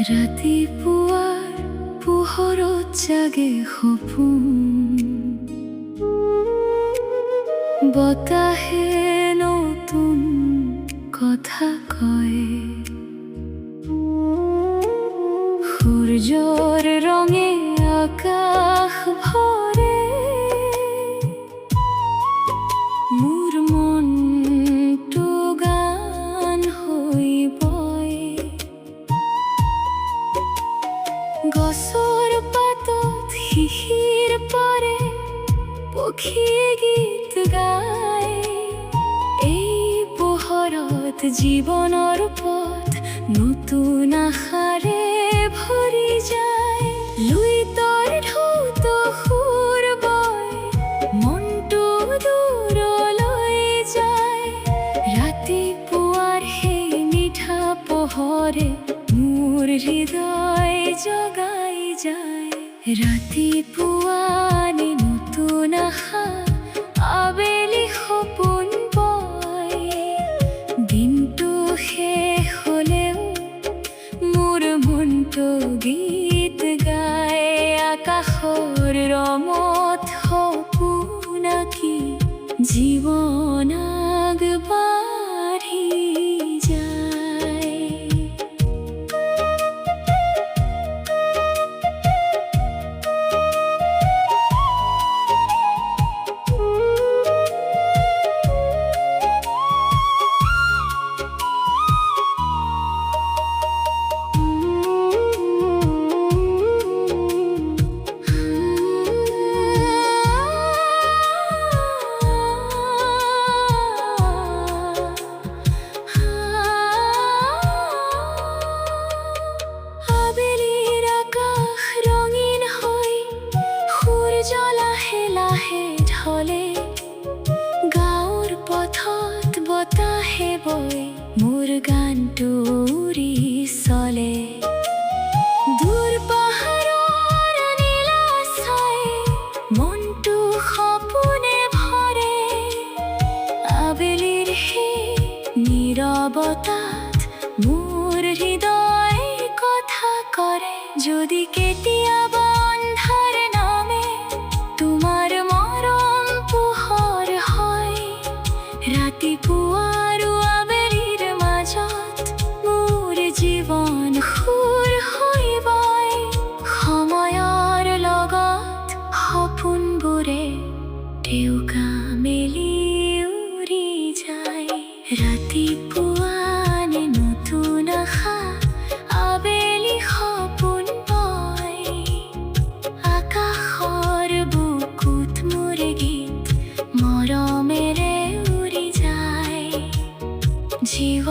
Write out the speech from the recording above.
ৰাতিপুৱাৰ পোহৰত জাগে সপোন, বতাহে নতুন কথা কয়, সূৰ্যৰ ৰঙে আকাশ ভৰে, মোৰ মনটো গান হৈ পৰে। গছৰ পাতত শিশিৰ পৰে, পক্ষীয়ে গীত গায়, এই পোহৰত জীৱনৰ পথ নতুন আশাৰে ভৰি যায়। লুইতৰ ঢৌটো সুৰ বয়, মনটো দূৰলৈ যায়, ৰাতিপুৱাৰ সেই মিঠা পোহৰে মোৰ হৃদয় জগাই যায়। ৰাতিপুৱানে নতুন আশা, আবেলি সপোন বয়, দিনটো শেষ হ'লেও মোৰ মনটো গীত গায়, আকাশৰ ৰঙত সপোন আঁকি জীৱন আগবাঢ়ি যায়। গাঁৱৰ পথত বতাহে বয়, মোৰ গানটো উৰি চলে, দূৰ পাহাৰৰ নীল আকাশে মনটো সপোনে ভৰে, আবেলিৰ সেই নীৰৱতাত মোৰ হৃদয় কথা কৰে, যদি কেতিয়াবা অন্ধাৰ নামে তোমাৰ মৰম পোহৰ হয়, ৰাতিপুৱা আৰু আবেলিৰ মাজত মোৰ জীৱন সুৰ হৈ বয়, সময়ৰ লগত সপোনবোৰে ঢেউকা মেলি উৰি যায়। ৰাতিপুৱানে নতুন আশা, আবেলি সপোন বয়, আকাশৰ বুকুত মোৰ গীত মৰমেৰে উৰি যায়, জীৱ